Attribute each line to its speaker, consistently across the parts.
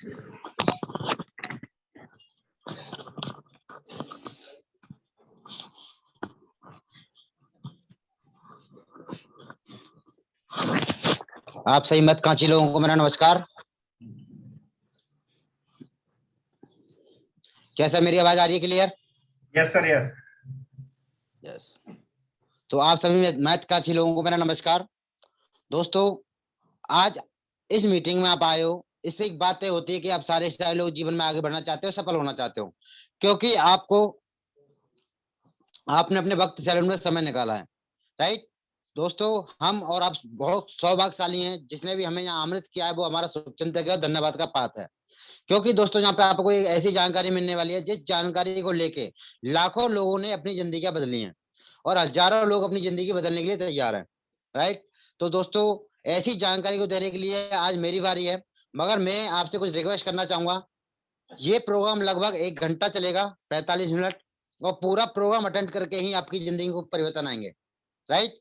Speaker 1: आप सही मत कांची लोगों को मेरा नमस्कार। क्या सर मेरी आवाज आ रही है clear?
Speaker 2: Yes sir, yes.
Speaker 1: Yes. तो आप सभी मैथ कांची लोगों को मेरा नमस्कार। दोस्तों, आज इस मीटिंग में आप आए हो, इससे एक बात तय होती है कि आप सारे लोग जीवन में आगे बढ़ना चाहते हो, सफल होना चाहते हो, क्योंकि आपने अपने वक्त सैलून में समय निकाला है। राइट दोस्तों, हम और आप बहुत सौभाग्यशाली हैं। जिसने भी हमें यहाँ आमंत्रित किया है वो हमारा शुभचिंतक है और धन्यवाद का पात्र है। क्योंकि दोस्तों यहाँ पे आपको एक ऐसी जानकारी मिलने वाली है जिस जानकारी को लेके लाखों लोगों ने अपनी जिंदगियां बदली हैं और हजारों लोग अपनी जिंदगी बदलने के लिए तैयार हैं। राइट। तो दोस्तों, ऐसी जानकारी को देने के लिए आज मेरी बारी है, मगर मैं आपसे कुछ रिक्वेस्ट करना चाहूंगा। ये प्रोग्राम लगभग 1 घंटा चलेगा, 45 मिनट, और पूरा प्रोग्राम अटेंड करके ही आपकी जिंदगी को परिवर्तन आएंगे। राइट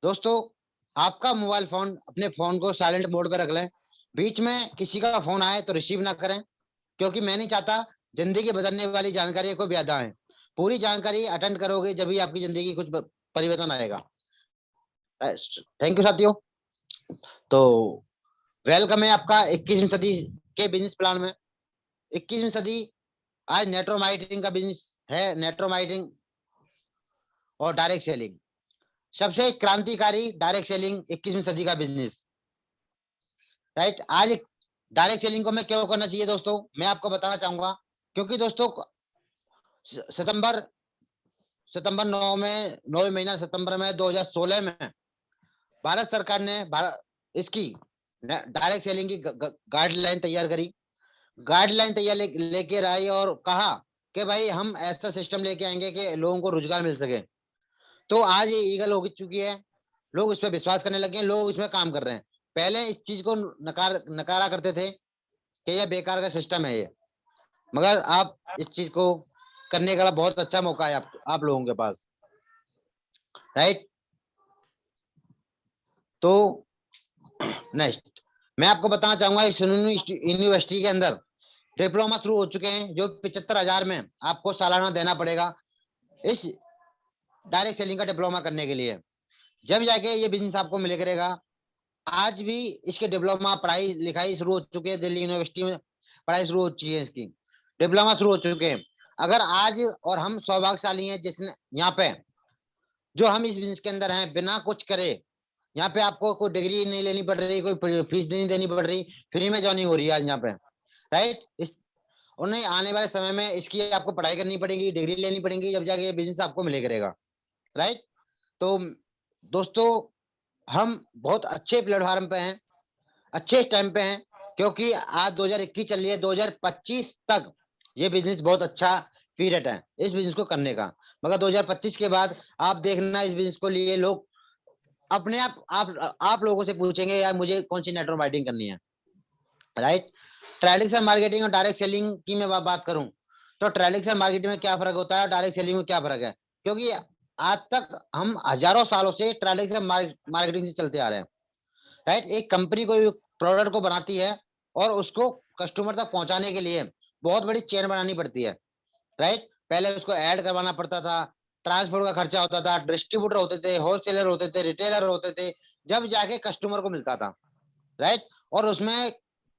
Speaker 1: दोस्तों, आपका मोबाइल फोन, अपने फोन को साइलेंट मोड पे रख लें। बीच में किसी का फोन आए तो रिसीव ना करें, क्योंकि मैं नहीं चाहता जिंदगी बदलने वाली जानकारी को व्याधा है। पूरी जानकारी अटेंड करोगे जब भी आपकी जिंदगी कुछ परिवर्तन आएगा। थैंक यू साथियों। तो वेलकम है आपका 21वीं सदी के बिजनेस प्लान में। 21वीं सदी आज नेटवर्क मार्केटिंग का बिजनेस है। नेटवर्क मार्केटिंग और डायरेक्ट सेलिंग सबसे क्रांतिकारी, डायरेक्ट सेलिंग 21वीं सदी का बिजनेस। राइट। आज डायरेक्ट सेलिंग को मैं क्यों करना चाहिए दोस्तों, मैं आपको बताना चाहूंगा। क्योंकि दोस्तों सितंबर 9 महीना सितंबर में 2016 में भारत सरकार ने इसकी डायरेक्ट सेलिंग की गाइडलाइन तैयार करी। गाइडलाइन तैयार लेके आई और कहा कि भाई हम ऐसा सिस्टम लेके आएंगे कि लोगों को रोजगार मिल सके। तो आज ये ईगल हो चुकी है, लोग इस पर विश्वास करने लगे हैं, लोग इसमें काम कर रहे हैं। पहले इस चीज को नकारा करते थे कि यह बेकार का सिस्टम है ये, मगर आप इस चीज को करने का बहुत अच्छा मौका है आप लोगों के पास। राइट। तो नेक्स्ट मैं आपको बताना चाहूंगा, यूनिवर्सिटी के अंदर डिप्लोमा शुरू हो चुके हैं जो 75,000 में आपको सालाना देना पड़ेगा इस डायरेक्ट सेलिंग का डिप्लोमा करने के लिए। जब जाके ये बिजनेस आपको मिले करेगा। आज भी इसके डिप्लोमा पढ़ाई लिखाई शुरू हो चुकी है, दिल्ली यूनिवर्सिटी में पढ़ाई शुरू हो चुकी है, इसकी डिप्लोमा शुरू हो चुके हैं। अगर आज और हम सौभाग्यशाली हैं जिसने यहाँ पे जो हम इस बिजनेस के अंदर हैं, बिना कुछ करे यहाँ पे आपको कोई डिग्री नहीं लेनी पड़ रही, कोई फीस नहीं देनी पड़ रही, फ्री में ज्वाइनिंग हो रही है आज यहाँ पे। राइट। उन्हें आने वाले समय में इसकी आपको पढ़ाई करनी पड़ेगी, डिग्री लेनी पड़ेगी, जब जाके ये बिजनेस आपको मिले करेगा। राइट। तो दोस्तों, हम बहुत अच्छे प्लेटफॉर्म पे हैं, अच्छे टाइम पे हैं, क्योंकि आज 2021 चल रही है, 2025 तक ये बिजनेस बहुत अच्छा पीरियड है इस बिजनेस को करने का। मगर 2025 के बाद आप देखना इस बिजनेस को लिए लोग अपने आप लोगों से पूछेंगे यार मुझे कौन सी नेटवर्क मार्केटिंग करनी है। राइट। ट्रेडिशनल मार्केटिंग और डायरेक्ट सेलिंग की मैं बात करूं तो ट्रेडिशनल मार्केटिंग में क्या फर्क होता है, डायरेक्ट सेलिंग में क्या फर्क है? क्योंकि आज तक हम हजारों सालों से ट्रेडिशनल मार्केटिंग से चलते आ रहे हैं। राइट। एक कंपनी कोई प्रोडक्ट को बनाती है और उसको कस्टमर तक पहुंचाने के लिए बहुत बड़ी चेन बनानी पड़ती है। राइट। पहले उसको ऐड करवाना पड़ता था, ट्रांसपोर्ट का खर्चा होता था, डिस्ट्रीब्यूटर होते थे, होलसेलर होते थे, रिटेलर होते थे, जब जाके कस्टमर को मिलता था। राइट। और उसमें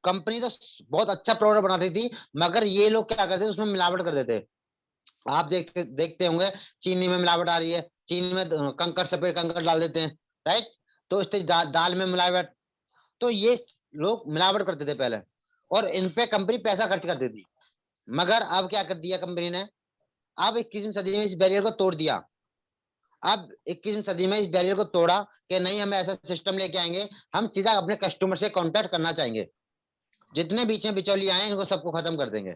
Speaker 1: कंपनी तो बहुत अच्छा प्रोडक्ट बनाती थी, मगर ये लोग क्या करते थे, उसमें मिलावट कर देते। आप देखते होंगे चीनी में मिलावट आ रही है, चीनी में कंकड़, सफेद कंकड़ डाल देते हैं। राइट। तो इस दाल में मिलावट। तो ये लोग मिलावट करते थे पहले, और इन पे कंपनी पैसा खर्च करती थी। मगर अब क्या कर दिया कंपनी ने, अब 21वीं सदी में इस बैरियर को तोड़ दिया। अब 21वीं सदी में इस बैरियर को तोड़ा कि नहीं, हम ऐसा सिस्टम लेके आएंगे, हम सीधा अपने कस्टमर से कांटेक्ट करना चाहेंगे। जितने बीच में बिचौलिए आए इनको सबको खत्म कर देंगे,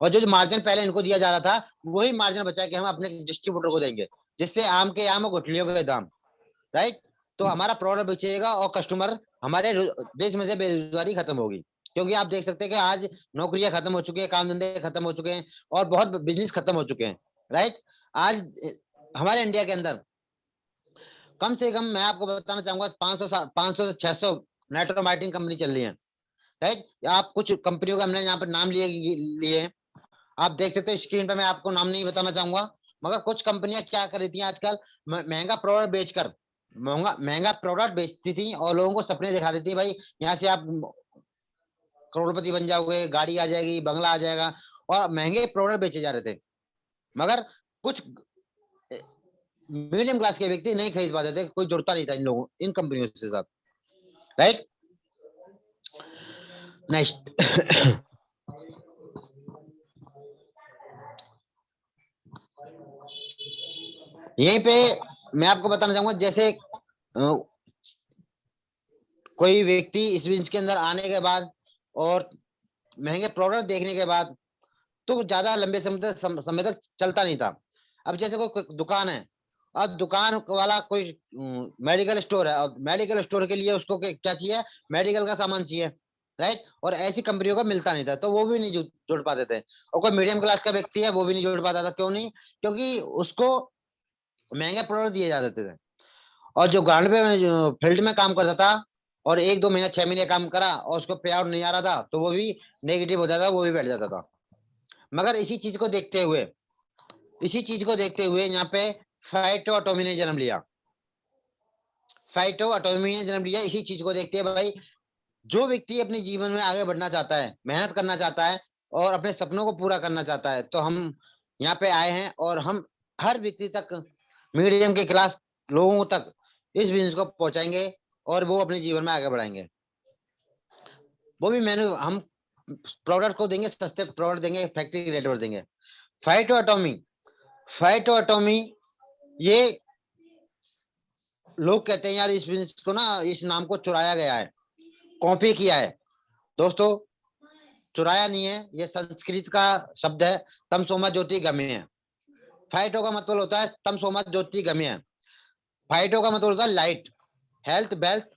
Speaker 1: और जो मार्जिन पहले इनको दिया जा रहा था वही मार्जिन बचा के हम अपने डिस्ट्रीब्यूटर को देंगे, जिससे आम के आम और गुठलियों के दाम। राइट। तो हमारा प्रोडक्ट बेचेगा और कस्टमर, हमारे देश में से बेरोजगारी खत्म होगी। क्योंकि आप देख सकते हैं कि आज नौकरियां खत्म हो चुकी है, काम धंधे खत्म हो चुके हैं, और बहुत बिजनेस खत्म हो चुके हैं। राइट। आज हमारे इंडिया के अंदर कम से कम मैं आपको बताना चाहूंगा 500 से 600 नेटवर्क मार्केटिंग कंपनी चल रही है। राइट। आप कुछ कंपनियों का हमने यहाँ पर नाम लिए लिए आप देख सकते हो स्क्रीन पे, मैं आपको नाम नहीं बताना चाहूंगा, मगर कुछ कंपनियां क्या कर रही थी आजकल, महंगा प्रोडक्ट बेचकर महंगा महंगा प्रोडक्ट बेचती थी और लोगों को सपने दिखा देती, भाई यहाँ से आप करोड़पति बन जाओगे, गाड़ी आ जाएगी, बंगला आ जाएगा, और महंगे प्रोडक्ट बेचे जा रहे थे। मगर कुछ मीडियम क्लास के व्यक्ति नहीं खरीद पाते थे, कोई जुड़ता नहीं था इन लोगों इन कंपनियों के साथ। राइट। नेक्स्ट। यहीं पे मैं आपको बताना चाहूंगा, जैसे कोई व्यक्ति इस बिजनेस के अंदर आने के बाद और महंगे प्रोडक्ट देखने के बाद तो ज्यादा लंबे समय तक चलता नहीं था। अब जैसे कोई दुकान है, अब दुकान वाला कोई मेडिकल स्टोर है, और मेडिकल स्टोर के लिए उसको क्या चाहिए, मेडिकल का सामान चाहिए। राइट। और ऐसी कंपनियों का मिलता नहीं था, तो वो भी नहीं जुड़ पाते थे। और कोई मीडियम क्लास का व्यक्ति है वो भी नहीं जुड़ पाता था। क्यों नहीं? क्योंकि उसको महंगे प्रोडक्ट दिए जाते थे। और जो ग्राउंड पे फील्ड में काम करता था और 1-2 महीना 6 महीने काम करा और उसको पे आउट नहीं आ रहा था, तो वो भी नेगेटिव हो जाता था, वो भी बैठ जाता था। मगर इसी चीज को देखते हुए यहाँ पे फाइटो ऑटोमी ने जन्म लिया। फाइटो ऑटोमी ने जन्म लिया इसी चीज को देखते हैं, भाई जो व्यक्ति अपने जीवन में आगे बढ़ना चाहता है, मेहनत करना चाहता है और अपने सपनों को पूरा करना चाहता है, तो हम यहाँ पे आए हैं और हम हर व्यक्ति तक, मीडियम के क्लास लोगों तक इस बिजनेस को पहुंचाएंगे और वो अपने जीवन में आगे बढ़ाएंगे। वो भी मैंने हम प्रोडक्ट को देंगे, सस्ते प्रोडक्ट देंगे, फैक्ट्री रेट पर देंगे। फाइटो एटॉमी, फाइटो एटॉमी, ये लोग कहते हैं यार इस बिजनेस को ना, इस नाम को चुराया गया है, कॉपी किया है। दोस्तों, चुराया नहीं है, ये संस्कृत का शब्द है, तम सोमा ज्योति गम्य। फाइटो का मतलब होता है तम सोमा ज्योति गम्य। फाइटो का मतलब होता है लाइट, हेल्थ, वेल्थ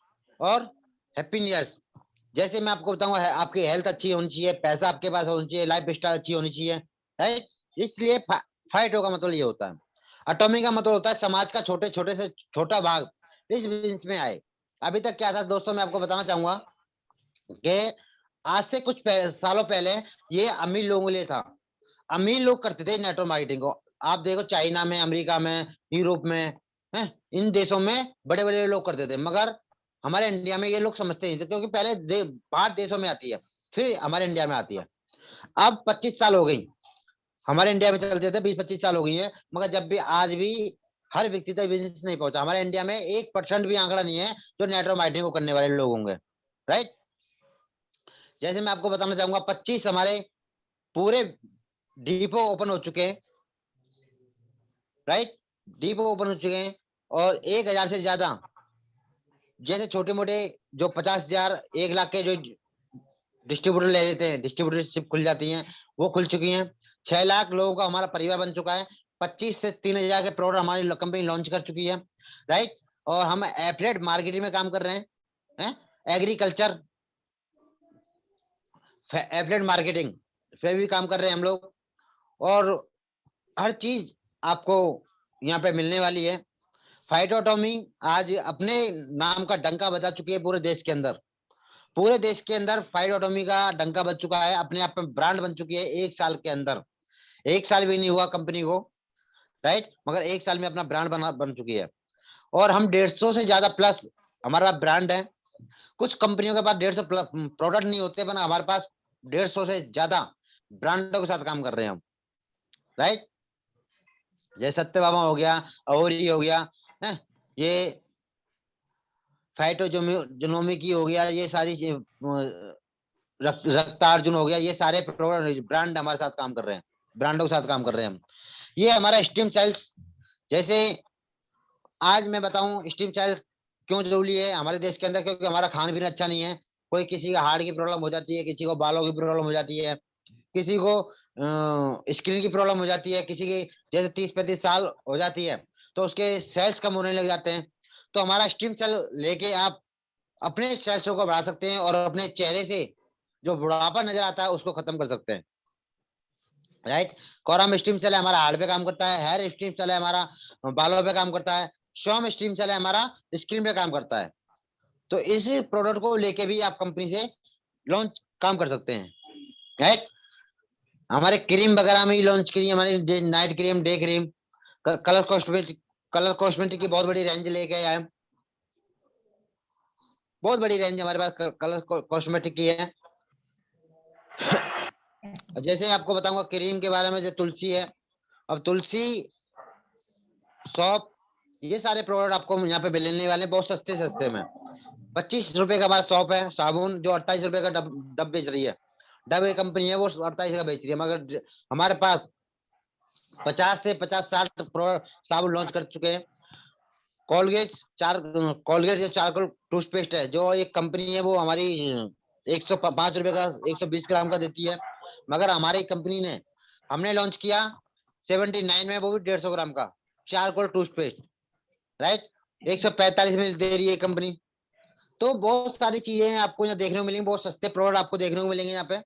Speaker 1: और हैप्पीनेस। जैसे मैं आपको बताऊंगा, आपकी हेल्थ अच्छी होनी चाहिए, पैसा आपके पास होना चाहिए, लाइफ स्टाइल अच्छी होनी चाहिए। राइट। इसलिए फाइटो का मतलब ये होता है। एटॉमी का मतलब होता है समाज का छोटे छोटे से छोटा भाग इस बिजनेस में आए। अभी तक क्या था दोस्तों, मैं आपको बताना चाहूंगा कि आज से कुछ सालों पहले ये अमीर लोगों के लिए था। अमीर लोग करते थे नेटवर्क मार्केटिंग को। आप देखो चाइना में, अमेरिका में, यूरोप में, है, इन देशों में बड़े बड़े लोग करते थे। मगर हमारे इंडिया में ये लोग समझते नहीं थे, क्योंकि पहले बाहर देशों में आती है, फिर हमारे इंडिया में आती है। अब 25 साल हो गई हमारे इंडिया में चलते थे, 20-25 साल हो गई है, मगर जब भी आज भी हर व्यक्ति तक बिजनेस नहीं पहुंचा। हमारे इंडिया में 1% भी आंकड़ा नहीं है जो नेटवर्क मार्केटिंग को करने वाले लोग होंगे। राइट। जैसे मैं आपको बताना चाहूंगा, 25 हमारे पूरे डिपो ओपन हो चुके हैं। राइट। डिपो ओपन हो चुके हैं और 1,000 से ज्यादा जैसे छोटे मोटे जो 50,000 1 लाख के जो डिस्ट्रीब्यूटर ले लेते हैं, डिस्ट्रीब्यूटरशिप खुल जाती है, वो खुल चुकी है। 6 लाख लोगों का हमारा परिवार बन चुका है। 25 से 3,000 के प्रोडक्ट हमारी कंपनी लॉन्च कर चुकी है। राइट। और हम एफिलिएट मार्केटिंग में काम कर रहे हैं, एग्रीकल्चर एफिलिएट मार्केटिंग पे भी काम कर रहे हैं हम लोग। और हर चीज आपको यहाँ पे मिलने वाली है। फाइटोटॉमी आज अपने नाम का डंका बजा चुकी है पूरे देश के अंदर। पूरे देश के अंदर फाइटोटॉमी का डंका बज चुका है, अपने आप में ब्रांड बन चुकी है 1 साल के अंदर। 1 साल भी नहीं हुआ कंपनी को। राइट। मगर 1 साल में अपना ब्रांड बन चुकी है। और हम 150 से ज्यादा प्लस हमारा ब्रांड है। कुछ कंपनियों के पास 150 प्लस प्रोडक्ट नहीं होते, पर हमारे पास 150 से ज्यादा ब्रांडों के साथ काम कर रहे हैं हम। राइट। जैसे सत्यभामा हो गया, अहोरी हो गया, है, ये फाइटोजोनोमी की हो गया, ये सारी रक्तार्जुन हो गया, ये सारे ब्रांड हमारे साथ काम कर रहे हैं, ब्रांडों के साथ काम कर रहे हैं हम। ये हमारा स्टीम सेल्स, जैसे आज मैं बताऊं स्टीम सेल्स क्यों जरूरी है हमारे देश के अंदर, क्योंकि हमारा खान पीन अच्छा नहीं है। कोई किसी का हार्ट की प्रॉब्लम हो जाती है, किसी को बालों की प्रॉब्लम हो जाती है, किसी को स्किन की प्रॉब्लम हो जाती है, किसी की जैसे 30-35 साल हो जाती है तो उसके सेल्स कम होने लग जाते हैं। तो हमारा स्टीम सेल लेके आप अपने सेल्स को बढ़ा सकते हैं और अपने चेहरे से जो बुढ़ापा नजर आता है उसको खत्म कर सकते हैं। राइट। कोरम स्टीम सेल है हमारा हार्ट पे काम करता है, हेयर स्टीम सेल है हमारा बालों पे काम करता है, शोम स्टीम सेल है हमारा स्किन पे काम करता है। तो इस प्रोडक्ट को लेके भी आप कंपनी से लॉन्च काम कर सकते हैं, राइट। हमारे क्रीम वगैरह में लॉन्च करी, हमारी night cream, day cream, colour cosmetic की बहुत बड़ी रेंज लेके आए हैं। बहुत बड़ी रेंज हमारे पास कलर कॉस्मेटिक की है। जैसे आपको बताऊंगा क्रीम के बारे में, जो तुलसी है, अब तुलसी सौंफ, ये सारे प्रोडक्ट आपको यहाँ पे मिलने वाले बहुत सस्ते सस्ते में। 25 रुपए का हमारा सौंफ है, साबुन जो 28 रुपए का डब बेच रही है। डब एक कंपनी है, वो 28 का बेच रही है, मगर हमारे पास 50 से 50-60 प्रोडक्ट साबुन लॉन्च कर चुके हैं। कोलगेट कोलगेट जो चारकोल टूथपेस्ट है, जो एक कंपनी है, वो हमारी 105 रुपए का 120 ग्राम का देती है, मगर हमारी कंपनी ने हमने लॉन्च किया 79 में, वो भी 150 ग्राम का चारकोल टूथपेस्ट, राइट। 145 में दे रही है कंपनी। तो बहुत सारी चीजें आपको यहाँ देखने को मिलेंगी, बहुत सस्ते प्रोडक्ट आपको देखने को मिलेंगे यहाँ पे।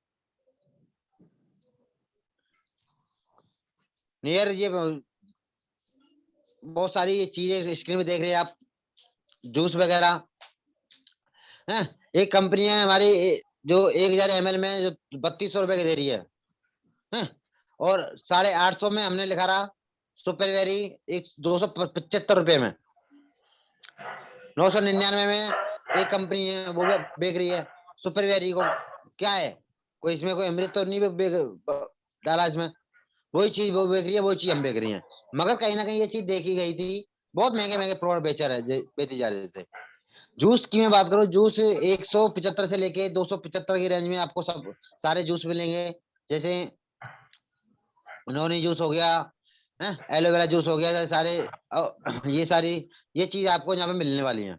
Speaker 1: नियर ये बहुत सारी चीजें स्क्रीन में देख रहे हैं आप, जूस वगैरह है। एक कंपनी है हमारी जो 1000 ml में जो 3200 रुपए की दे रही है, और 850 में हमने लिखा रहा सुपर वेरी, एक 275 रुपए में। 999 में एक कंपनी है वो बेच रही है सुपर वेरी को। क्या है, कोई इसमें कोई अमृत तो नहीं डाला इसमें, वही चीज वो बेच रही है, वही चीज हम बेच रही है। मगर कहीं ना कहीं ये चीज देखी गई थी, बहुत महंगे महंगे प्रोडक्ट बेचे जा रहे थे। जूस की मैं बात करूं, जूस 175 से लेके 275 की रेंज में आपको सब सारे जूस मिलेंगे। जैसे नोनी जूस हो गया है, एलोवेरा जूस हो गया, सारे ये सारी ये चीज आपको यहाँ पे मिलने वाली है।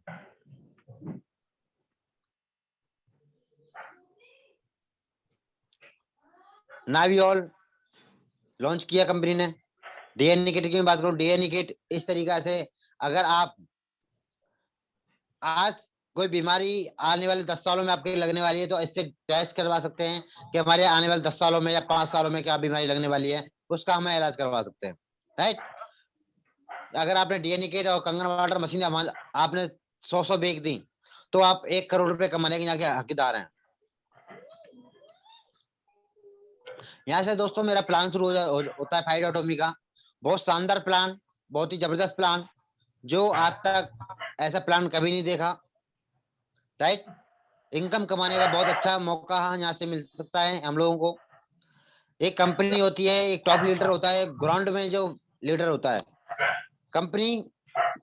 Speaker 1: नावियोल लॉन्च किया कंपनी ने। डीएनए किट की बात करूं, डीएनए किट इस तरीका से, अगर आप आज कोई बीमारी आने वाले 10 सालों में आपके लगने वाली है, तो इससे टेस्ट करवा सकते हैं कि हमारे आने वाले 10 सालों में या 5 सालों में क्या बीमारी लगने वाली है, उसका हम इलाज करवा सकते हैं, राइट। अगर आपने डीएनए किट और कंगन वाटर मशीन आपने 100 बेच दी, तो आप 1 करोड़ रुपए कमाने के यहाँ के हकदार हैं। यहाँ से दोस्तों मेरा प्लान शुरू होता है फाइट ऑटोमी का। बहुत शानदार प्लान, बहुत ही जबरदस्त प्लान, जो आज तक ऐसा प्लान कभी नहीं देखा, राइट। इनकम कमाने का बहुत अच्छा मौका यहाँ से मिल सकता है हम लोगों को। एक कंपनी होती है, एक टॉप लीडर होता है, ग्राउंड में जो लीडर होता है, कंपनी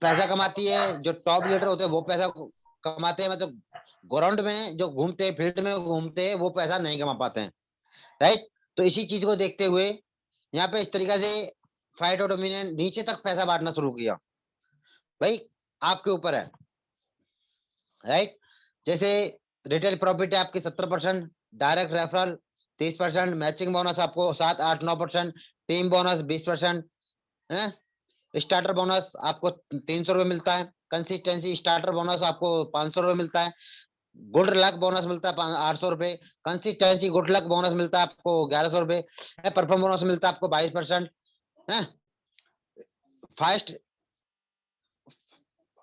Speaker 1: पैसा कमाती है, जो टॉप लीडर होते हैं वो पैसा कमाते हैं, मतलब ग्राउंड में जो घूमते हैं, फील्ड में घूमते हैं, वो पैसा नहीं कमा पाते हैं, राइट। तो इसी चीज को देखते हुए यहाँ पे इस तरीका से फाइट ऑटोमी ने नीचे तक पैसा बांटना शुरू किया। भाई आपके ऊपर है, राइट। जैसे रिटेल प्रॉफिट है आपकी 70%, डायरेक्ट रेफरल 30%, मैचिंग बोनस आपको 7-8-9%, टीम बोनस 20% है, स्टार्टर बोनस आपको 300 रुपए मिलता है, कंसिस्टेंसी स्टार्टर बोनस आपको 500 रुपए मिलता है, गुड लक बोनस मिलता है 800 रुपए, कंसिस्टेंसी गुड लक बोनस मिलता है आपको 1100 रुपए, परफॉर्म बोनस मिलता है आपको 22% है। Fast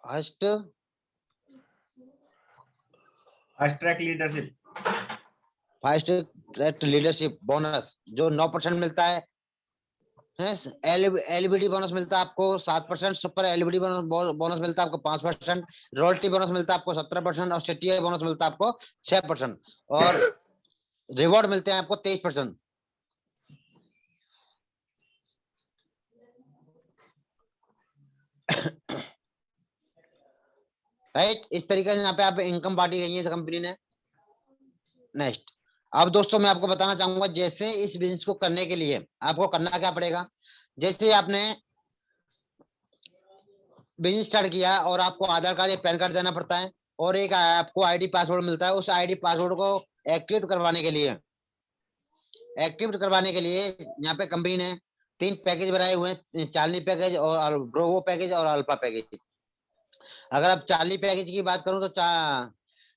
Speaker 1: first
Speaker 2: fast track leadership,
Speaker 1: fast track leadership bonus जो 9% मिलता है। एलबीडी बोनस मिलता है आपको 7%, सुपर एलबीडी बोनस मिलता है आपको 5%, रॉयल्टी बोनस मिलता है आपको 17%, और सीटीआई बोनस मिलता है आपको 6%, और रिवॉर्ड मिलते हैं आपको 23%। राइट, इस तरीके से यहाँ पे आप इनकम बांटी गई है कंपनी ने। नेक्स्ट, अब दोस्तों मैं आपको बताना चाहूंगा, जैसे इस बिजनेस को करने के लिए आपको करना क्या पड़ेगा। जैसे आपने बिजनेस स्टार्ट किया और आपको आधार कार्ड या पैन कार्ड देना पड़ता है, और एक आपको आईडी पासवर्ड मिलता है। उस आईडी पासवर्ड को एक्टिवेट करवाने के लिए यहाँ पे कंपनी ने 3 पैकेज बनाए हुए हैं, चार्ली पैकेज और ब्रोवो पैकेज और अल्फा पैकेज। अगर आप चार्ली पैकेज की बात करूं तो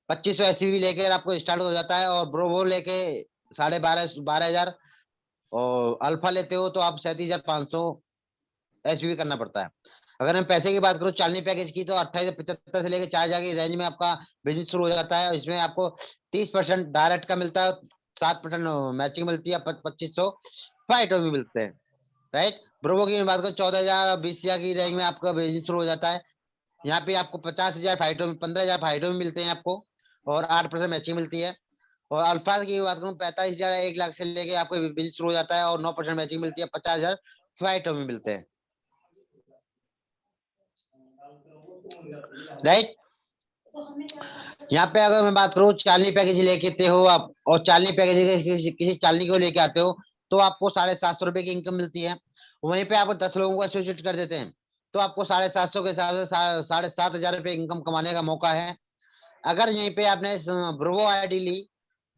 Speaker 1: 2500 एसयूवी लेकर आपको स्टार्ट हो जाता है, और ब्रोवो लेके 12,500 और अल्फा लेते हो तो आप 37,500 एसयूवी करना पड़ता है। अगर मैं पैसे की बात करूं चालनी पैकेज की, तो 2875 से लेकर 4,000 की रेंज में आपका बिजनेस शुरू हो जाता है। इसमें आपको 30% डायरेक्ट का मिलता है, 7% मैचिंग मिलती है, 2500 फाइटो भी मिलते हैं, राइट। ब्रोवो की मैं बात करूं 14,000 20,000 की रेंज में आपका बिजनेस शुरू हो जाता है। यहाँ पे आपको 50,000 फाइटो में 15,000 फाइटो में मिलते हैं आपको, और 8% मैचिंग मिलती है। और अल्फा की बात करूं 45,000 1 लाख से लेके आपको बिजनेस शुरू हो जाता है, और 9% मैचिंग मिलती है, 50,000 फाइटो में मिलते हैं, राइट। यहाँ पे अगर मैं बात करूँ चालनी पैकेज लेके हो आप, और चालनी पैकेज किसी चालनी को लेके आते हो, तो आपको 750 रुपए की इनकम मिलती है। वहीं पे आप 10 लोगों को एसोसिएट कर देते हैं, तो आपको 750 के हिसाब से 7,500 रुपए इनकम कमाने का मौका है। अगर यहीं पे आपने ब्रोवो आईडी ली,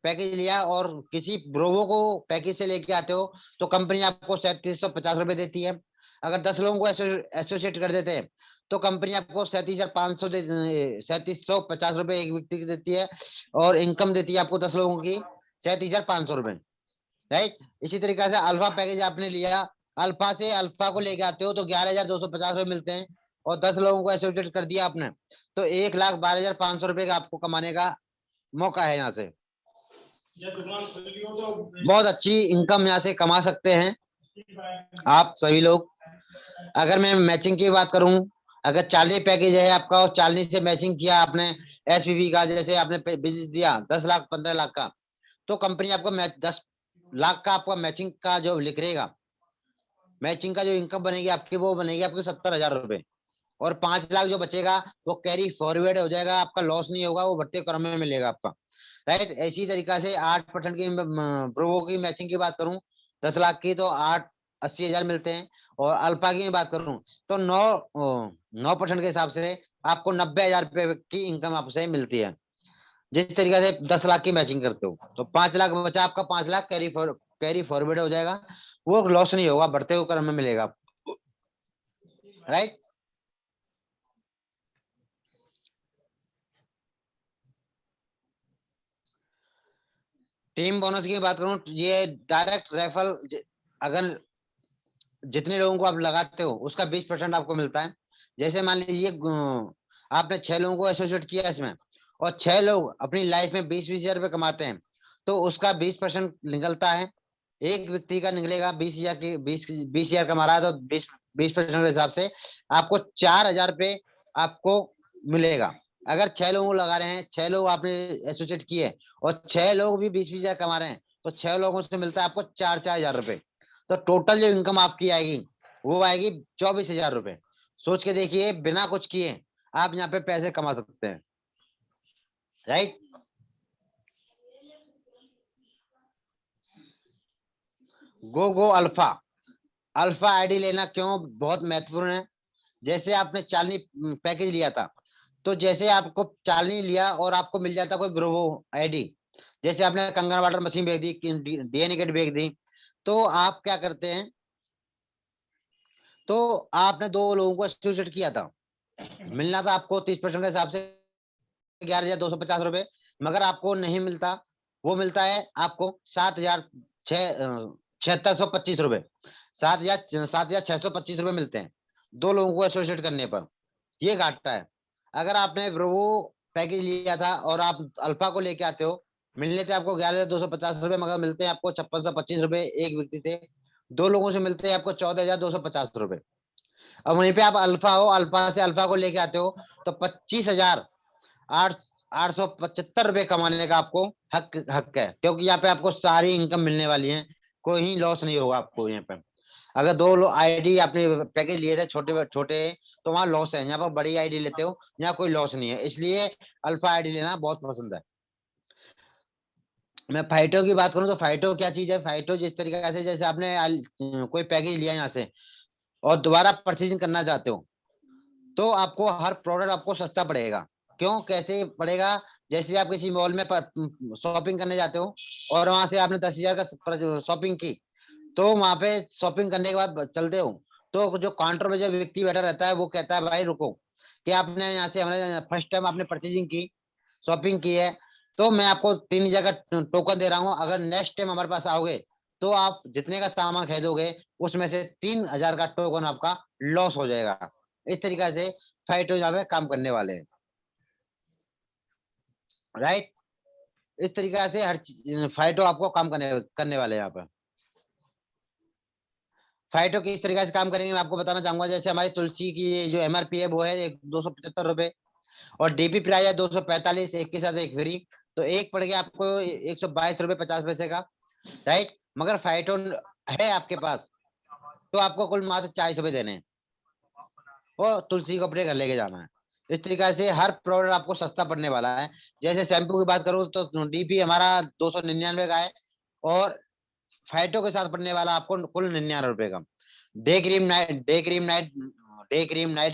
Speaker 1: पैकेज लिया, और किसी ब्रोवो को पैकेज से लेके आते हो, तो कंपनी आपको 3750 रुपए देती है। अगर 10 लोगों को एसोसिएट कर देते हैं, तो कंपनी आपको 37,500 3750 रुपए एक व्यक्ति की देती है, और इनकम देती है आपको 10 लोगों की 37,500 रुपए, राइट। इसी तरीके से अल्फा पैकेज आपने लिया, अल्फा से अल्फा को लेके आते हो तो 11,250 रुपए मिलते हैं, और 10 लोगों को एसोसिएट कर दिया आपने, तो 1,12,500 रुपए का आपको कमाने का मौका है। यहाँ से बहुत अच्छी इनकम यहाँ से कमा सकते हैं आप सभी लोग। अगर मैं मैचिंग की बात करूं, अगर चालनी पैकेज है आपका, और चालनी से मैचिंग किया आपने एसपीवी का, जैसे आपने बिजनेस दिया 10 लाख 15 लाख का, तो कंपनी आपको 10 लाख का आपका मैचिंग का जो लिख रहेगा, मैचिंग का जो इनकम बनेगी आपकी, वो बनेगी आपकी 70,000 रुपए, और 5 लाख जो बचेगा वो कैरी फॉरवर्ड हो जाएगा, आपका लॉस नहीं होगा, वो बढ़ते क्रम में मिलेगा आपका, राइट। इसी तरीका से 8% की प्रोवो की मैचिंग की बात करूं 10 लाख की, तो 80,000 मिलते हैं। और अल्फा की बात करूं तो 9% के हिसाब से आपको 90,000 रुपए की इनकम आपसे मिलती है। जिस तरीके से 10 लाख की मैचिंग करते हो, तो 5 लाख बचा आपका, 5 लाख कैरी फॉरवर्ड हो जाएगा, वो लॉस नहीं होगा, बढ़ते हुए क्रम में मिलेगा आपको, राइट। टीम बोनस की बात करूं, ये डायरेक्ट रेफरल, अगर जितने लोगों को आप लगाते हो उसका 20% आपको मिलता है। जैसे मान लीजिए आपने 6 लोगों को एसोसिएट किया इसमें, और 6 लोग अपनी लाइफ में 20-20 हजार रुपए कमाते हैं, तो उसका 20% निकलता है। एक व्यक्ति का निकलेगा 20,000 की, 20,000 कमा रहा है, तो 20% के हिसाब से आपको 4,000 रुपए आपको मिलेगा। अगर 6 लोगों को लगा रहे हैं, 6 लोग आपने एसोसिएट किए, और 6 लोग भी 20-20 हजार कमा रहे हैं, तो 6 लोगों से मिलता है आपको 4,000 रुपए। तो टोटल जो इनकम आपकी आएगी वो आएगी 24,000 रुपए। सोच के देखिए, बिना कुछ किए आप यहाँ पे पैसे कमा सकते हैं, राइट। गो गो अल्फा, अल्फा आईडी लेना क्यों बहुत महत्वपूर्ण है। जैसे आपने चालनी पैकेज लिया था, तो जैसे आपको चालनी लिया और आपको मिल जाता कोई ब्रोवो आईडी, जैसे आपने कंगन वाटर मशीन भेज दी, डीएनए किट भेज दी, तो आप क्या करते हैं, तो आपने 2 लोगों को एसोसिएट किया था, मिलना था आपको 30% के हिसाब से 11,250 रुपए, मगर आपको नहीं मिलता, वो मिलता है आपको 7,625 रुपए, 7,625 रुपए मिलते हैं 2 लोगों को एसोसिएट करने पर। ये घाटा है। अगर आपने वो पैकेज लिया था और आप अल्फा को लेके आते हो, मिलने थे आपको 11,250 रुपए, मगर मिलते हैं आपको 5625 रुपए एक व्यक्ति से, 2 लोगों से मिलते हैं आपको 14,250 रुपए। और वहीं पे आप अल्फा हो, अल्फा से अल्फा को लेके आते हो, तो 25,875 रुपए कमाने का आपको हक हक है, क्योंकि यहाँ पे आपको सारी इनकम मिलने वाली है, कोई लॉस नहीं होगा आपको यहाँ पे। अगर 2 आईडी आपने पैकेज लिए थे छोटे छोटे, तो वहां लॉस है, यहाँ पर बड़ी आईडी लेते हो, यहाँ कोई लॉस नहीं है, इसलिए अल्फा आईडी लेना बहुत पसंद है। मैं फाइटो की बात करूं तो फाइटो क्या चीज है, फाइटो जिस तरीके से, जैसे आपने कोई पैकेज लिया यहाँ से और दोबारा परचेजिंग करना चाहते हो, तो आपको हर प्रोडक्ट आपको सस्ता पड़ेगा। क्यों, कैसे पड़ेगा, जैसे आप किसी मॉल में शॉपिंग करने जाते हो, और वहां से आपने 10,000 का शॉपिंग की, तो वहां पे शॉपिंग करने के बाद चलते हो, तो जो काउंटर पे जो व्यक्ति बैठा रहता है वो कहता है भाई रुको, कि आपने यहाँ से हमने फर्स्ट टाइम आपने परचेजिंग की, शॉपिंग की है, तो मैं आपको 3,000 का टोकन दे रहा हूँ, अगर नेक्स्ट टाइम हमारे पास आओगे तो आप जितने का सामान खरीदोगे उसमें से 3,000 का टोकन आपका लॉस हो जाएगा। इस तरीका से फाइटो यहाँ पे काम करने वाले हैं, राइट। इस तरीका से हर फाइटो आपको काम करने वाले हैं यहाँ पे। फाइटो किस तरीके से काम करेंगे मैं आपको बताना चाहूंगा। जैसे हमारी तुलसी की जो MRP है वो है 275 रुपए, और DP प्राइस है 245, एक के साथ एक फ्री, तो एक पड़ गया आपको 122 रुपए 50 पैसे का, राइट। मगर फाइटोन है आपके पास तो आपको कुल मात्र 40 रुपए देने हैं, और तुलसी को अपने घर लेके जाना है। इस तरीके से हर प्रोडक्ट आपको सस्ता पड़ने वाला है। जैसे शैम्पू की बात करूं तो DP हमारा 299 का है, और फाइटो के साथ पड़ने वाला आपको कुल 99 रुपए का। डे क्रीम नाइट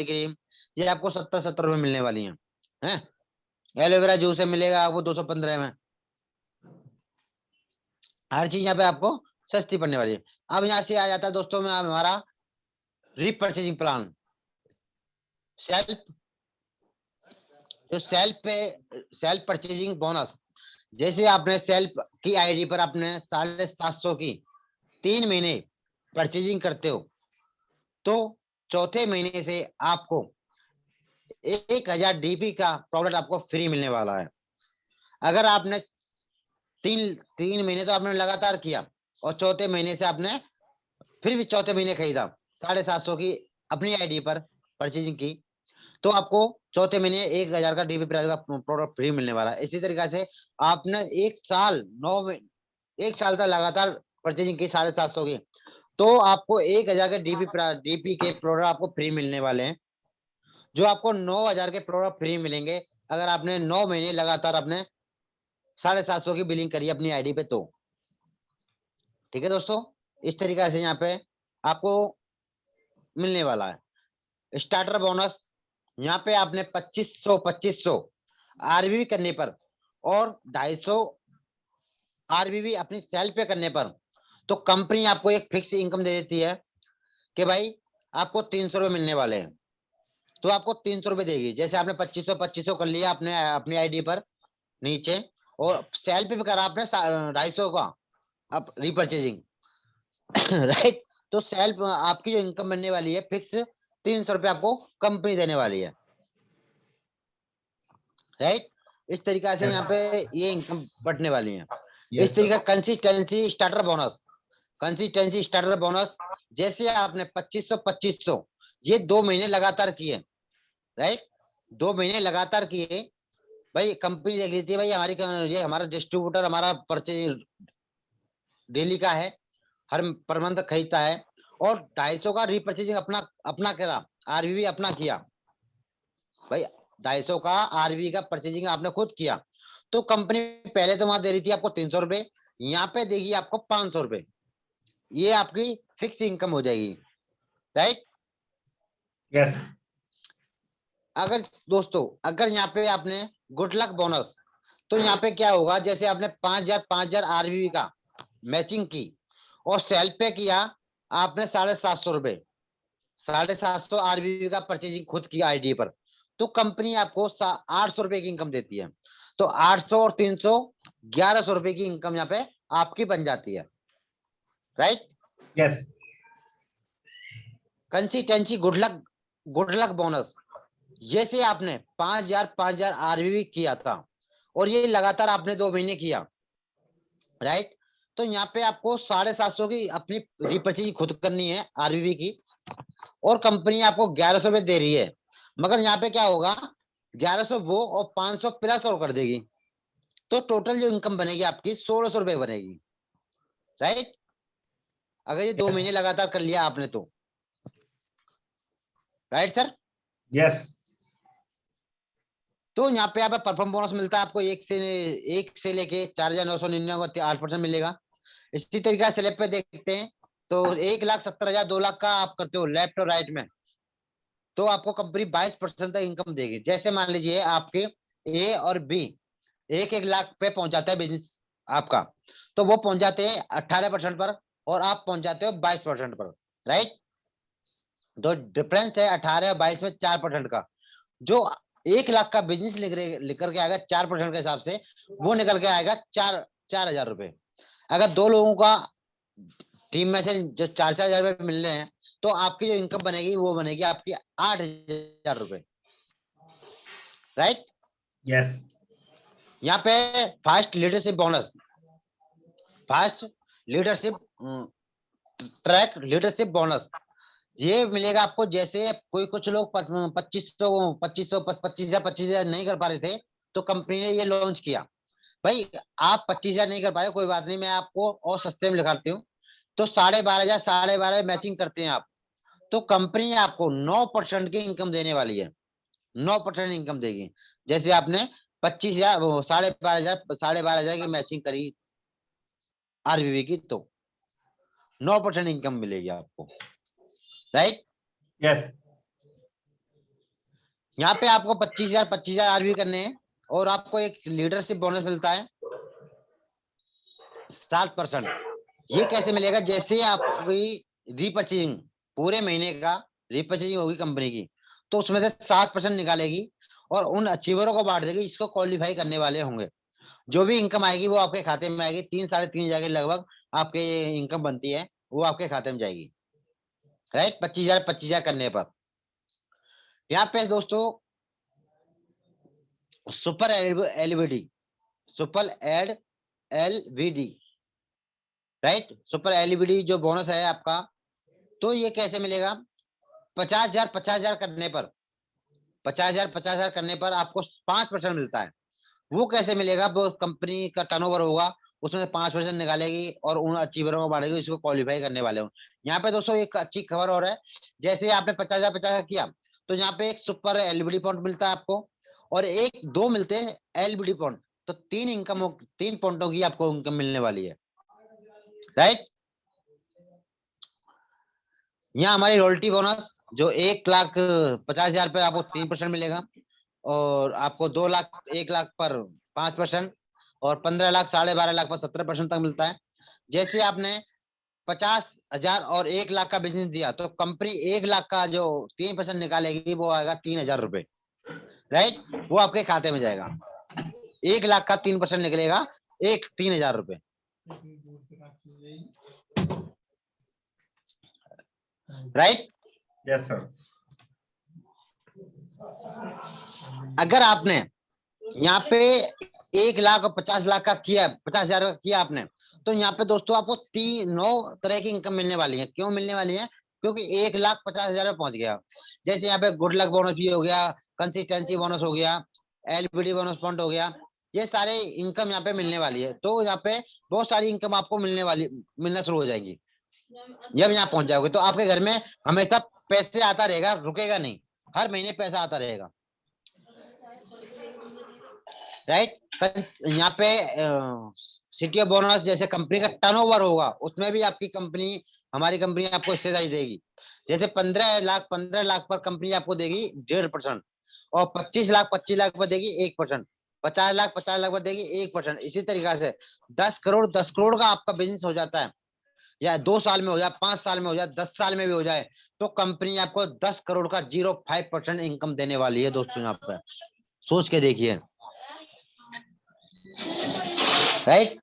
Speaker 1: क्रीम ये आपको 70-70 रुपए मिलने वाली है। एलोवेरा जूस है मिलेगा आपको 215 में। हर चीज यहाँ पे आपको सस्ती पड़ने वाली है। अब यहाँ से आ जाता है दोस्तों में हमारा रीपर्चेजिंग प्लान। सेल्फ जो सेल्फ परचेजिंग बोनस, जैसे आपने सेल्फ की ID पर अपने 750 की 3 महीने परचेजिंग करते हो तो चौथे महीने से आपको 1000 DP का प्रोडक्ट आपको फ्री मिलने वाला है। अगर आपने तीन महीने तो आपने लगातार किया, और चौथे महीने से आपने फिर भी चौथे महीने खरीदा 750 की अपनी ID पर परचेजिंग की, तो आपको चौथे महीने 1000 का DP प्राइस का प्रोडक्ट फ्री मिलने वाला है। इसी तरीके से आपने एक साल तक लगातार परचेजिंग की 750 की, तो आपको 1000 के DP के प्रोडक्ट आपको फ्री मिलने वाले हैं, जो आपको 9000 के प्रोडक्ट फ्री मिलेंगे अगर आपने 9 महीने लगातार अपने 750 की बिलिंग करी अपनी ID पे तो। ठीक है दोस्तों, इस तरीके से यहाँ पे आपको मिलने वाला है स्टार्टर बोनस। यहाँ पे आपने 2500 RBB करने पर और 250 RBB अपनी सेल पे करने पर, तो कंपनी आपको एक फिक्स इनकम दे देती है कि भाई आपको 300 रुपए मिलने वाले हैं, तो आपको 300 रुपए देगी। जैसे आपने 2500 कर लिया अपने अपनी ID पर नीचे, और सेल पे भी करा आपने 250 का अब रीपरचेजिंग राइट, तो सेल्फ आपकी जो इनकम बनने वाली है फिक्स 300 रुपए आपको कंपनी देने वाली है, राइट। इस तरीके से
Speaker 2: Yes.
Speaker 1: यहाँ पे ये इनकम बढ़ने वाली है।
Speaker 2: Yes,
Speaker 1: इस तरीके कंसिस्टेंसी स्टार्टर बोनस, जैसे आपने 2500 ये 2 महीने लगातार किए, राइट, 2 महीने लगातार किए, भाई कंपनी देख लेती है भाई ये हमारा डिस्ट्रीब्यूटर हमारा परचेज डेली का है, हर पर मंथ खरीदता है, और 250 का रीपरचेजिंग अपना करा, RBB अपना किया, भाई 250 का RBB का परचेजिंग आपने खुद किया, तो कंपनी पहले तो वहां दे रही थी आपको 300 रुपए, यहाँ पे देगी आपको 500 रुपए, ये आपकी फिक्स इनकम हो जाएगी, राइट।
Speaker 2: yes,
Speaker 1: अगर दोस्तों अगर यहाँ पे आपने गुड लक बोनस, तो यहाँ पे क्या होगा, जैसे आपने 5000 RBB का मैचिंग की और सेल पे किया आपने 750 रुपए, 750 RBB का परचेजिंग खुद की ID पर, तो कंपनी आपको 800 रुपए की इनकम देती है, तो 800 और 300 1100 रुपए की इनकम यहाँ पे आपकी बन जाती है, right.
Speaker 2: yes,
Speaker 1: consistency good luck bonus, जैसे आपने 5000 RBB किया था और ये लगातार आपने 2 महीने किया, राइट, तो यहाँ पे आपको 750 की अपनी रीपरचेज खुद करनी है RBB की, और कंपनी आपको 1100 रुपए दे रही है, मगर यहाँ पे क्या होगा 1100 वो और 500 प्लस और कर देगी, तो टोटल जो इनकम बनेगी आपकी 1600 रुपए बनेगी, राइट, अगर ये 2 महीने लगातार कर लिया आपने तो, राइट सर।
Speaker 2: yes,
Speaker 1: तो यहाँ पे आप परफॉर्म बोनस मिलता है आपको 1 से लेके 4999 को 8% मिलेगा। इसी तरीके से स्लैब पे देखते हैं तो 1,70,000 2 लाख का आप करते हो लेफ्ट और राइट में, तो आपको कंपनी 22% तक इनकम देगी। जैसे मान लीजिए आपके A और B 1-1 लाख पे पहुंच जाता है बिजनेस आपका, तो वो पहुंच जाते हैं 18% पर और आप पहुंच जाते हो 22% पर, राइट। तो डिफरेंस है 18 और 22 में 4% का। जो 1 लाख का बिजनेस लेकर के आएगा 4% के हिसाब से, वो निकल के आएगा 4,000 रुपए। अगर 2 लोगों का टीम में से जो 4,000 रुपए मिल रहे हैं, तो आपकी जो इनकम बनेगी वो बनेगी आपकी 8,000 रुपए, राइट।
Speaker 2: Yes.
Speaker 1: यहाँ पे fast leadership bonus, fast leadership track leadership bonus, ये मिलेगा आपको। जैसे कोई कुछ लोग 25,000 नहीं कर पा रहे थे, तो कंपनी ने ये लॉन्च किया। भाई आप 25,000 नहीं कर पाए, कोई बात नहीं, मैं आपको और सस्ते में लिखाती हूँ। तो 12,500, 12,500 मैचिंग करते हैं आप, तो कंपनी आपको 9% की इनकम देने वाली है, 9% इनकम देगी। जैसे आपने 25,000 12,500 12,500 की मैचिंग करी आरबीबी की, तो 9% इनकम मिलेगी आपको, राइट।
Speaker 2: Yes.
Speaker 1: यहाँ पे आपको 25,000 आरबीबी करने हैं, और आपको एक लीडरशिप बोनस मिलता है 7%। ये कैसे मिलेगा? जैसे आपकी रीपर्चेजिंग पूरे महीने का रीपर्चेजिंग होगी कंपनी की, तो उसमें से 7% निकालेगी और उन अचीवरों को बांट देगी जिसको क्वालिफाई करने वाले होंगे। जो भी इनकम आएगी वो आपके खाते में आएगी, 3-3.5 के लगभग आपके इनकम बनती है, वो आपके खाते में जाएगी, राइट। 25,000 करने पर यहाँ पे दोस्तों super LVD, super LVD, right. Super LVD जो बोनस है आपका, तो ये कैसे मिलेगा? 50,000 करने पर, 50,000 करने पर आपको 5% मिलता है। वो कैसे मिलेगा? वो कंपनी का टर्नओवर होगा, उसमें 5% निकालेगी और उन अचीवरों को बांटेगी इसको क्वालिफाई करने वाले हो। यहाँ पे दोस्तों एक अच्छी खबर और है, जैसे आपने 50,000 किया, तो यहाँ पे एक सुपर एलबीडी पॉइंट मिलता है आपको, और एक दो मिलते हैं एलबीडी पॉइंट, तो 3 पॉइंटों की आपको इनकम मिलने वाली है, राइट। यहाँ हमारी रॉयल्टी बोनस जो 1,50,000 पे आपको 3% मिलेगा, और आपको 2 लाख 1 लाख पर 5%, और 15 लाख 12.5 लाख पर 17% तक मिलता है। जैसे आपने 50,000 और 1 लाख का बिजनेस दिया, तो कंपनी 1 लाख का जो 3% निकालेगी वो आएगा 3,000 रुपए, राइट। वो आपके खाते में जाएगा। 1 लाख का 3% निकलेगा, 3,000 रुपए, राइट।
Speaker 2: Yes, sir.
Speaker 1: अगर आपने यहाँ पे 1 लाख और 50 लाख का किया, 50,000 का किया आपने, तो यहाँ पे दोस्तों आपको 9 तरह की इनकम मिलने वाली है। क्यों मिलने वाली है? क्योंकि 1,50,000 में पहुंच गया। जैसे यहाँ पे गुड लक बोनस भी हो गया, कंसिस्टेंसी बोनस हो गया, एलबीडी बोनस पॉइंट हो गया, ये सारे इनकम यहाँ पे मिलने वाली है। तो यहाँ पे बहुत सारी इनकम आपको मिलना शुरू हो जाएगी। जब यहाँ पहुंच जाओगे तो आपके घर में हमेशा पैसे आता रहेगा, रुकेगा नहीं, हर महीने पैसा आता रहेगा, राइट। यहाँ पे सिटी ऑफ बोनस, जैसे कंपनी का टर्नओवर होगा उसमें भी आपकी कंपनी, हमारी कंपनी आपको हिस्सेदारी देगी। जैसे 15 लाख पर कंपनी आपको देगी 1.5%, और 25 लाख पर देगी 1%, 50 लाख पर देगी 1%। इसी तरीका से 10 करोड़ का आपका बिजनेस हो जाता है, या 2 साल में हो जाए, 5 साल में हो जाए, 10 साल में भी हो जाए, तो कंपनी आपको 10 करोड़ का 0.5% इनकम देने वाली है दोस्तों। यहाँ पर सोच के देखिए, राइट।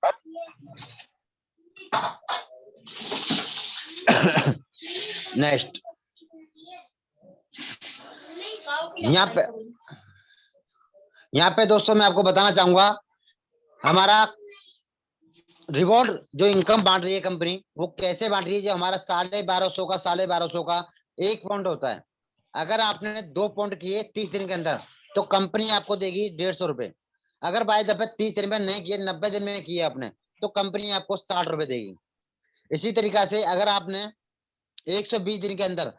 Speaker 1: नेक्स्ट यहाँ पे दोस्तों मैं आपको बताना चाहूंगा, हमारा रिवॉर्ड जो इनकम बांट रही है कंपनी, वो कैसे बांट रही है। जो हमारा 1250 का 1 पॉइंट होता है, अगर आपने 2 पॉइंट किए 30 दिन के अंदर, तो कंपनी आपको देगी 150 रुपए। अगर बाय दफे 30 दिन में नहीं किए, 90 दिन में किए आपने, तो कंपनी आपको 60 रुपए देगी। इसी तरीका से अगर आपने 120 दिन के अंदर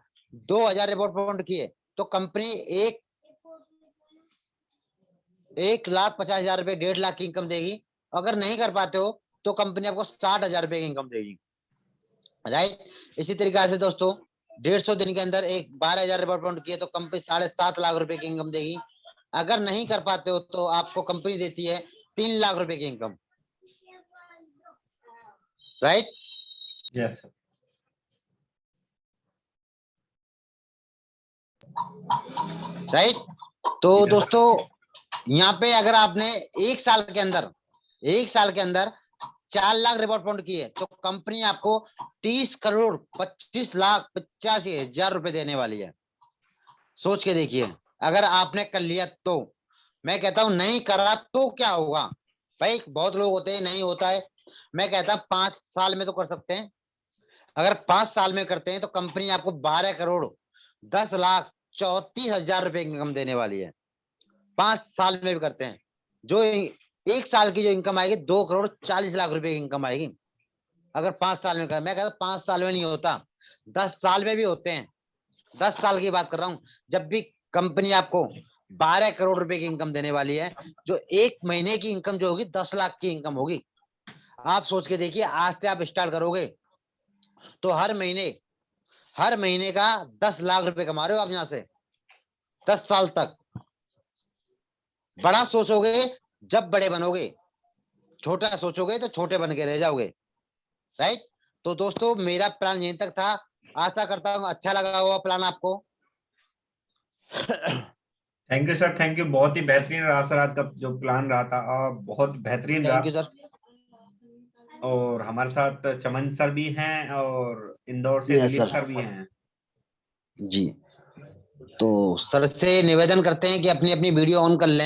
Speaker 1: 2,000 रिवॉर्ड पॉइंट किए, तो कंपनी 1,50,000 रुपए, 1.5 लाख की इनकम देगी। अगर नहीं कर पाते हो तो कंपनी आपको 60,000 रुपए की इनकम देगी, राइट। इसी तरीके से दोस्तों 150 दिन के अंदर 12,000 रिवॉर्ड पॉइंट किए, तो कंपनी 7.5 लाख रुपए की इनकम देगी। अगर नहीं कर पाते हो तो आपको कंपनी देती है 3 लाख रुपए की income, right.
Speaker 2: Yes, sir.
Speaker 1: Right. तो
Speaker 2: Yes.
Speaker 1: दोस्तों यहाँ पे अगर आपने 1 साल के अंदर 4 लाख रिवॉर्ड फाउंड की है तो कंपनी आपको 30,25,85,000 रुपए देने वाली है। सोच के देखिए, अगर आपने कर लिया तो। मैं कहता हूं नहीं करा तो क्या होगा भाई, बहुत लोग होते हैं नहीं होता है। मैं कहता हूं 5 साल में तो कर सकते हैं। अगर 5 साल में करते हैं तो कंपनी आपको 12,10,34,000 रुपए इनकम देने वाली है। 5 साल में भी करते हैं, जो 1 साल की जो इनकम आएगी 2,40,00,000 रुपए की इनकम आएगी। अगर 5 साल में कर, मैं कहता हूं 5 साल में नहीं होता, 10 साल में भी होते हैं। 10 साल की बात कर रहा हूं, जब भी कंपनी आपको 12 करोड़ रुपए की इनकम देने वाली है, जो 1 महीने की इनकम जो होगी 10 लाख की इनकम होगी। आप सोच के देखिए, आज से आप स्टार्ट करोगे तो हर महीने का 10 लाख रुपए कमा रहे हो आप यहां से 10 साल तक। बड़ा सोचोगे जब बड़े बनोगे, छोटा सोचोगे तो छोटे बन के रह जाओगे। राइट। तो दोस्तों मेरा प्लान यहीं तक था, आशा करता हूं अच्छा लगा होगा प्लान आपको।
Speaker 2: Thank you sir, thank you. बहुत ही बेहतरीन रहा सर आज का जो प्लान रहा था, बहुत बेहतरीन
Speaker 1: थैंक यू
Speaker 2: रहा।
Speaker 1: सर।
Speaker 2: और हमारे साथ चमन सर भी हैं और इंदौर से
Speaker 1: यस
Speaker 2: दिलीप
Speaker 1: सर।
Speaker 2: सर भी हैं।
Speaker 1: जी, तो सर से निवेदन करते हैं कि अपनी अपनी वीडियो ऑन कर लें।